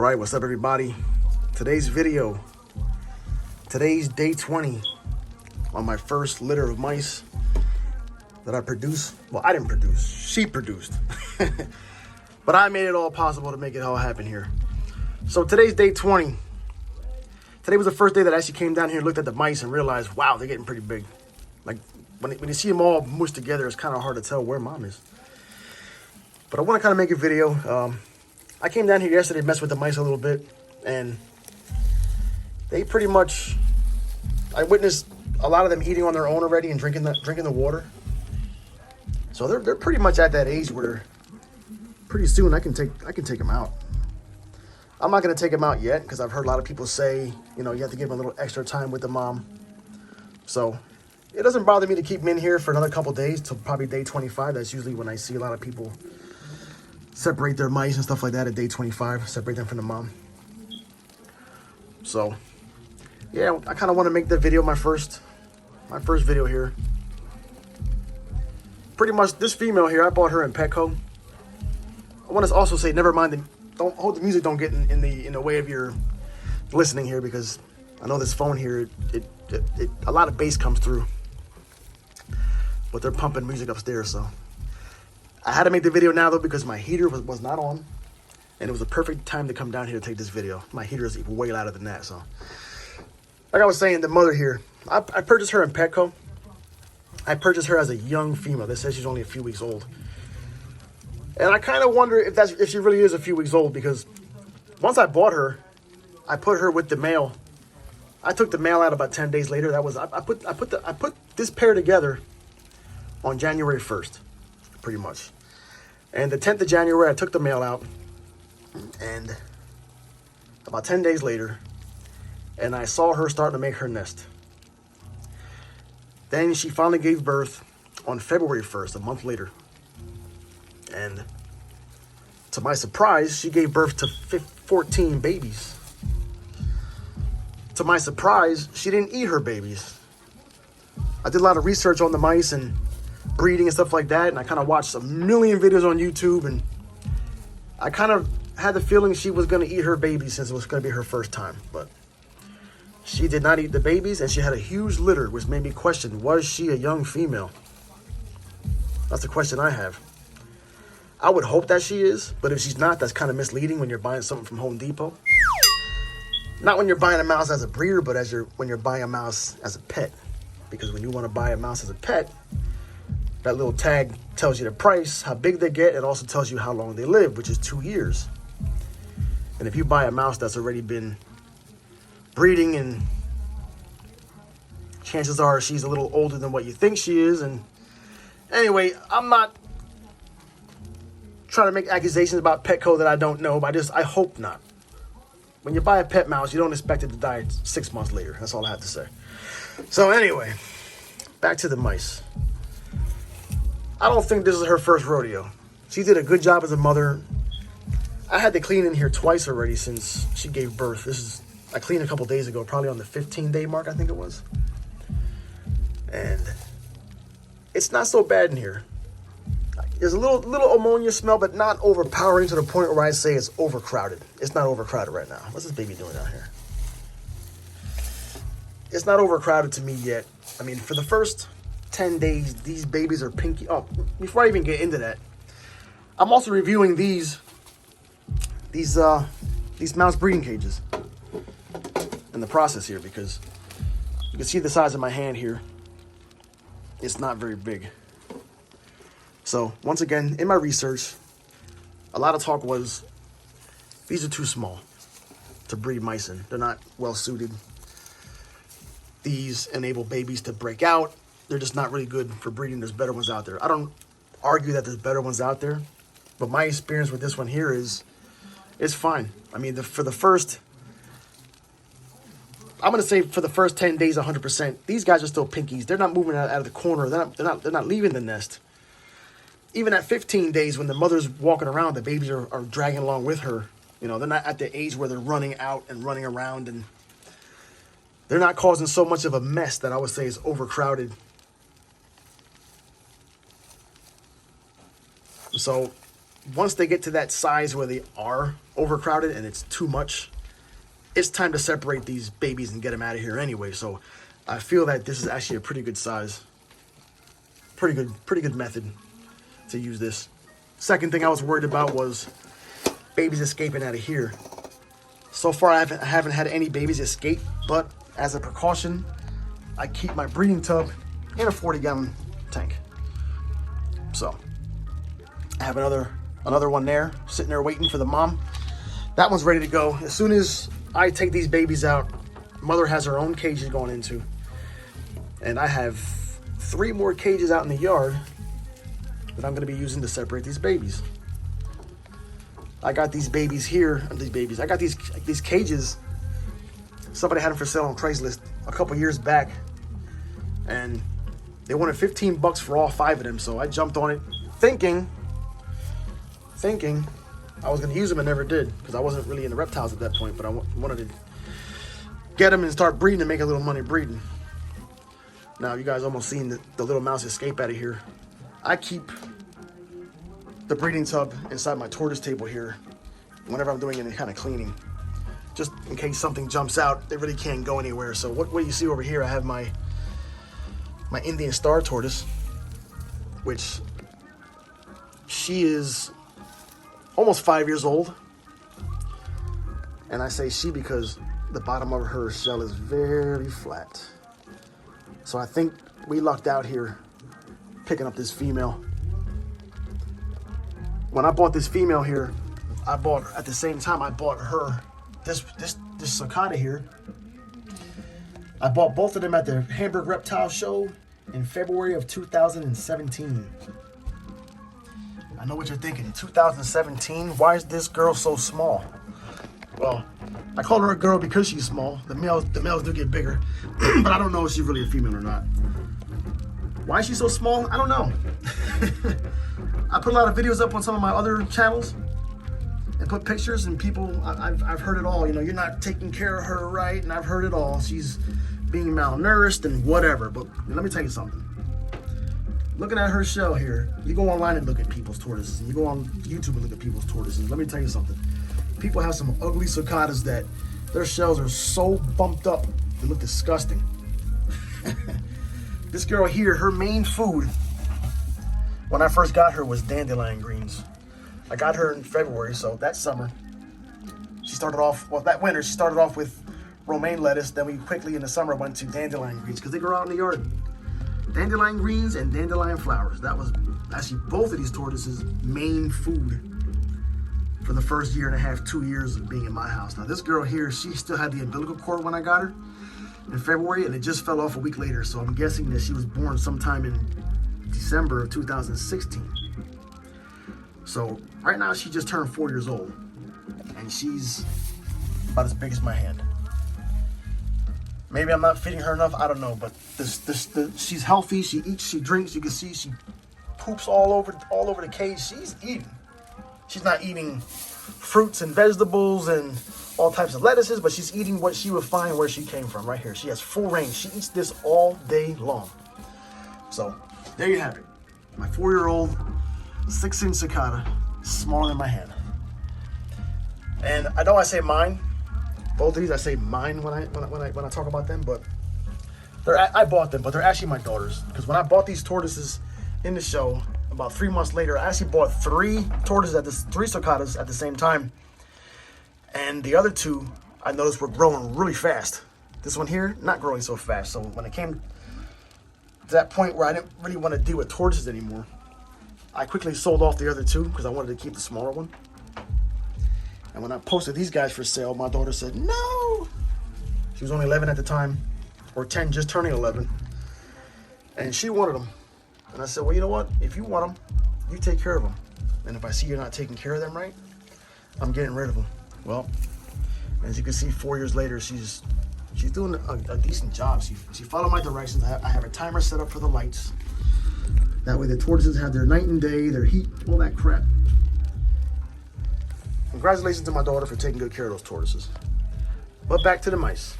Alright, what's up everybody? Today's day 20 on my first litter of mice that I produced. Well, I didn't produce, she produced. But I made it all possible to make it all happen here. So today's day 20. Today was the first day that I actually came down here and looked at the mice and realized, wow, they're getting pretty big. Like, when you see them all mushed together, it's kind of hard to tell where mom is. But I want to kind of make a video. I came down here yesterday, messed with the mice a little bit, and they pretty much, I witnessed a lot of them eating on their own already and drinking the water. So they're pretty much at that age where pretty soon I can take them out. I'm not going to take them out yet because I've heard a lot of people say, you know, you have to give them a little extra time with the mom. So it doesn't bother me to keep them in here for another couple days till probably day 25. That's usually when I see a lot of people separate their mice and stuff like that at day 25, separate them from the mom. So yeah, I kind of want to make the video my first video here. Pretty much this female here, I bought her in Petco. I want to also say, never mind, don't hold the music, don't get in the way of your listening here, because I know this phone here, a lot of bass comes through, but they're pumping music upstairs. So I had to make the video now though, because my heater was not on, and it was a perfect time to come down here to take this video. My heater is even way louder than that. So like I was saying, the mother here, I purchased her in Petco. I purchased her as a young female. They said she's only a few weeks old. And I kind of wonder if she really is a few weeks old, because once I bought her, I put her with the male. I took the male out about 10 days later. That was I put this pair together on January 1st, pretty much. And the 10th of January, I took the male out, and about 10 days later, and I saw her starting to make her nest. Then she finally gave birth on February 1st, a month later. And to my surprise, she gave birth to 14 babies. To my surprise, she didn't eat her babies. I did a lot of research on the mice and breeding and stuff like that, and I kind of watched a million videos on YouTube, and I kind of had the feeling she was going to eat her babies since it was going to be her first time. But she did not eat the babies, and she had a huge litter, which made me question, was she a young female? That's the question I have. I would hope that she is, but if she's not, that's kind of misleading when you're buying something from Home Depot. Not when you're buying a mouse as a breeder, but when you're buying a mouse as a pet. Because when you want to buy a mouse as a pet, that little tag tells you the price, how big they get, and also tells you how long they live, which is 2 years. And if you buy a mouse that's already been breeding, and chances are she's a little older than what you think she is. And anyway, I'm not trying to make accusations about Petco that I don't know, but I hope not. When you buy a pet mouse, you don't expect it to die 6 months later. That's all I have to say. So anyway, back to the mice. I don't think this is her first rodeo. She did a good job as a mother. I had to clean in here twice already since she gave birth. I cleaned a couple days ago, probably on the 15-day mark, I think it was. And it's not so bad in here. There's a little ammonia smell, but not overpowering to the point where I say it's overcrowded. It's not overcrowded right now. What's this baby doing out here? It's not overcrowded to me yet. I mean, for the first 10 days, these babies are pinky. Oh, before I even get into that, I'm also reviewing these mouse breeding cages in the process here, because you can see the size of my hand here. It's not very big. So once again, in my research, a lot of talk was these are too small to breed mice in. They're not well suited. These enable babies to break out. They're just not really good for breeding. There's better ones out there. I don't argue that there's better ones out there, but my experience with this one here is it's fine. I mean, for the first 10 days, 100%. These guys are still pinkies. They're not moving out of the corner. They're not leaving the nest. Even at 15 days, when the mother's walking around, the babies are dragging along with her. You know, they're not at the age where they're running out and running around, and they're not causing so much of a mess that I would say is overcrowded. So once they get to that size where they are overcrowded and it's too much, it's time to separate these babies and get them out of here anyway. So I feel that this is actually a pretty good size. Pretty good method to use this. Second thing I was worried about was babies escaping out of here. So far, I haven't had any babies escape, but as a precaution, I keep my breeding tub in a 40-gallon tank. So I have another one there, sitting there waiting for the mom. That one's ready to go. As soon as I take these babies out, mother has her own cages going into. And I have 3 more cages out in the yard that I'm gonna be using to separate these babies. I got these babies here, I got these cages. Somebody had them for sale on Craigslist a couple years back. And they wanted $15 for all 5 of them. So I jumped on it thinking I was gonna use them and never did, because I wasn't really into reptiles at that point, but I wanted to get them and start breeding and make a little money breeding. Now you guys almost seen the little mouse escape out of here. I keep the breeding tub inside my tortoise table here whenever I'm doing any kind of cleaning, just in case something jumps out. They really can't go anywhere. So what you see over here, I have my Indian star tortoise, which she is almost 5 years old. And I say she because the bottom of her shell is very flat. So I think we lucked out here picking up this female. When I bought this female here, at the same time I bought her, this cicada here. I bought both of them at the Hamburg Reptile Show in February of 2017. I know what you're thinking, 2017? Why is this girl so small? Well, I call her a girl because she's small. The males do get bigger, but I don't know if she's really a female or not. Why is she so small? I don't know. I put a lot of videos up on some of my other channels and put pictures, and people, I've heard it all. You know, you're not taking care of her right, and I've heard it all. She's being malnourished and whatever. But let me tell you something. Looking at her shell here, you go online and look at people's tortoises, and you go on YouTube and look at people's tortoises. Let me tell you something. People have some ugly cicadas that their shells are so bumped up, they look disgusting. This girl here, her main food, when I first got her, was dandelion greens. I got her in February, so that summer, that winter, she started off with romaine lettuce. Then we quickly in the summer went to dandelion greens because they grow out in the yard. Dandelion greens and dandelion flowers. That was actually both of these tortoises' main food for the first 1.5 to 2 years of being in my house. Now this girl here, she still had the umbilical cord when I got her in February, and it just fell off a week later. So I'm guessing that she was born sometime in December of 2016. So right now she just turned 4 years old, and she's about as big as my hand. Maybe I'm not feeding her enough, I don't know, but she's healthy, she eats, she drinks. You can see she poops all over the cage. She's eating. She's not eating fruits and vegetables and all types of lettuces, but she's eating what she would find where she came from, right here. She has full range. She eats this all day long. So there you have it. My 4-year-old 6-inch cicada, smaller than my hand. And I know I say mine. Both of these I say mine when I talk about them, but I bought them, but they're actually my daughter's. Because when I bought these tortoises in the show, about 3 months later, I actually bought 3 cicadas at the same time. And the other 2, I noticed, were growing really fast. This one here, not growing so fast. So when it came to that point where I didn't really want to deal with tortoises anymore, I quickly sold off the other 2 because I wanted to keep the smaller one. And when I posted these guys for sale, my daughter said, no. She was only 11 at the time, or 10, just turning 11. And she wanted them. And I said, well, you know what? If you want them, you take care of them. And if I see you're not taking care of them right, I'm getting rid of them. Well, as you can see, 4 years later, she's doing a decent job. She followed my directions. I have a timer set up for the lights. That way the tortoises have their night and day, their heat, all that crap. Congratulations to my daughter for taking good care of those tortoises. But back to the mice.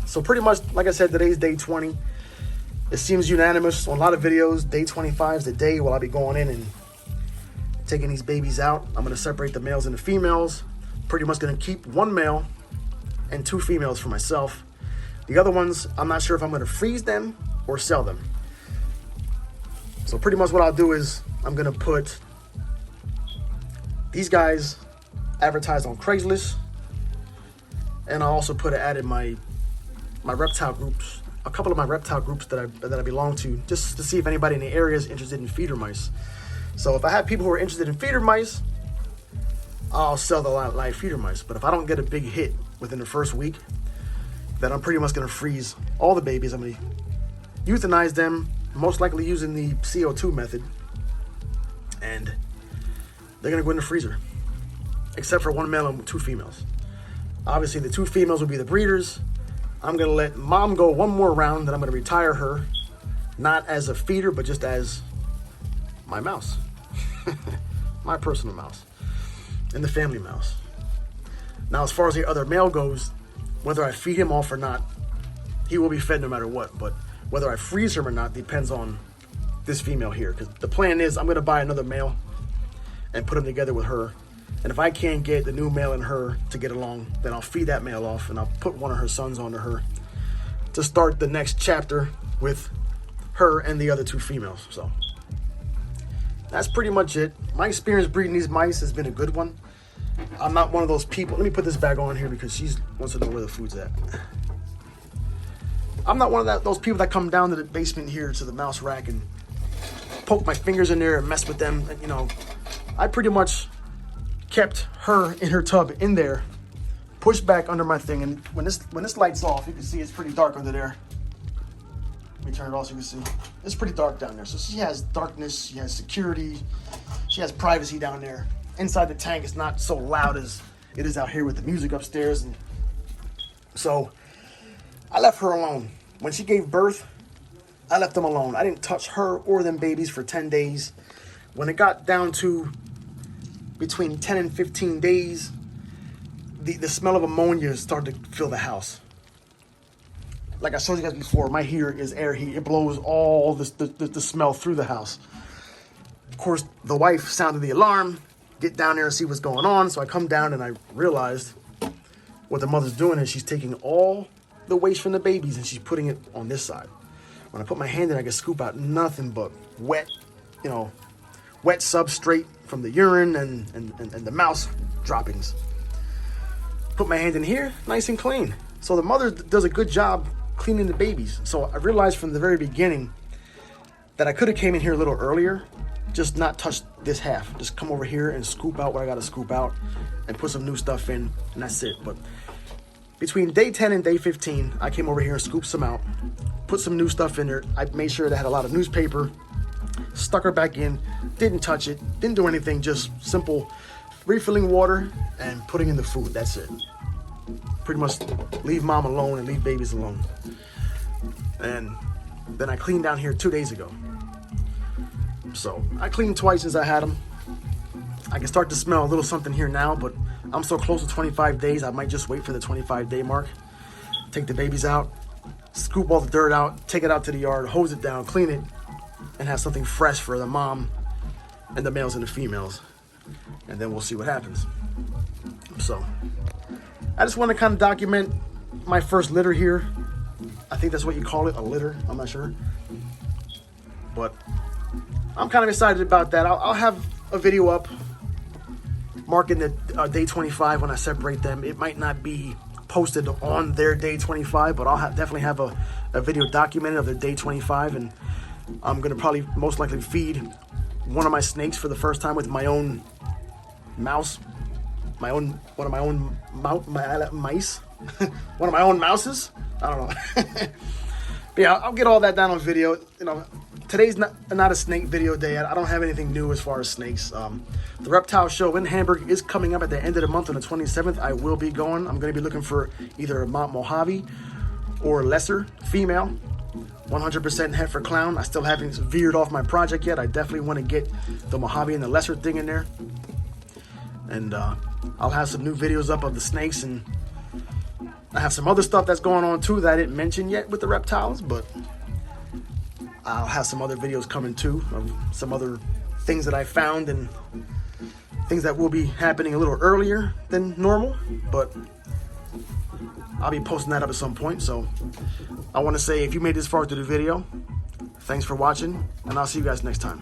So pretty much, like I said, today's day 20. It seems unanimous on a lot of videos. Day 25 is the day where I'll be going in and taking these babies out. I'm going to separate the males and the females. Pretty much going to keep one male and 2 females for myself. The other ones, I'm not sure if I'm going to freeze them or sell them. So pretty much what I'll do is I'm going to put these guys advertised on Craigslist. And I'll also put an ad in my reptile groups, a couple of my reptile groups that I belong to, just to see if anybody in the area is interested in feeder mice. So if I have people who are interested in feeder mice, I'll sell the live feeder mice. But if I don't get a big hit within the first week, then I'm pretty much going to freeze all the babies. I'm going to euthanize them, most likely using the CO2 method. And they're going to go in the freezer, except for 1 male and 2 females. Obviously, the 2 females will be the breeders. I'm going to let mom go one more round, then I'm going to retire her, not as a feeder, but just as my mouse. My personal mouse. And the family mouse. Now, as far as the other male goes, whether I feed him off or not, he will be fed no matter what. But whether I freeze him or not depends on this female here. Because the plan is I'm going to buy another male and put him together with her. And if I can't get the new male and her to get along, then I'll feed that male off and I'll put one of her sons onto her to start the next chapter with her and the other 2 females. So that's pretty much it. My experience breeding these mice has been a good one. I'm not one of those people. Let me put this bag on here because she wants to know where the food's at. I'm not one of those people that come down to the basement here to the mouse rack and poke my fingers in there and mess with them. And, you know, I pretty much kept her in her tub in there, pushed back under my thing. And when this light's off, you can see it's pretty dark under there. Let me turn it off so you can see. It's pretty dark down there. So she has darkness, she has security, she has privacy down there. Inside the tank, it's not so loud as it is out here with the music upstairs. And so I left her alone. When she gave birth, I left them alone. I didn't touch her or them babies for 10 days. When it got down to between 10 and 15 days, the smell of ammonia started to fill the house. Like I showed you guys before, my heater is air heat. It blows all the smell through the house. Of course, the wife sounded the alarm, get down there and see what's going on. So I come down and I realized what the mother's doing is she's taking all the waste from the babies and she's putting it on this side. When I put my hand in, I can scoop out nothing but wet, wet substrate from the urine and the mouse droppings. Put my hand in here, nice and clean. So the mother does a good job cleaning the babies. So I realized from the very beginning that I could have came in here a little earlier, just not touch this half. Just come over here and scoop out what I got to scoop out and put some new stuff in, and that's it. But between day 10 and day 15, I came over here and scooped some out, put some new stuff in there. I made sure that had a lot of newspaper, stuck her back in, didn't touch it, didn't do anything, just simple refilling water and putting in the food. That's it. Pretty much leave mom alone and leave babies alone. And then I cleaned down here 2 days ago. So I cleaned twice since I had them. I can start to smell a little something here now, but I'm so close to 25 days, I might just wait for the 25-day mark. Take the babies out, scoop all the dirt out, take it out to the yard, hose it down, clean it, and have something fresh for the mom and the males and the females. And then we'll see what happens. So I just want to kind of document my first litter here. I think that's what you call it, a litter. I'm not sure. But I'm kind of excited about that. I'll have a video up marking the day 25 when I separate them. It might not be posted on their day 25, but I'll definitely have a video documented of their day 25. And I'm going to probably most likely feed one of my snakes for the first time with my own mouse. One of my own mice. One of my own mouses. I don't know. But yeah, I'll get all that down on video. Today's not a snake video day. I don't have anything new as far as snakes. The reptile show in Hamburg is coming up at the end of the month on the 27th. I will be going. I'm going to be looking for either a Mount Mojave or lesser female. 100% Heifer Clown. I still haven't veered off my project yet. I definitely want to get the Mojave and the lesser thing in there. And I'll have some new videos up of the snakes, and I have some other stuff that's going on too that I didn't mention yet with the reptiles, but I'll have some other videos coming too of some other things that I found and things that will be happening a little earlier than normal, but I'll be posting that up at some point. So I want to say, if you made this far through the video, thanks for watching, and I'll see you guys next time.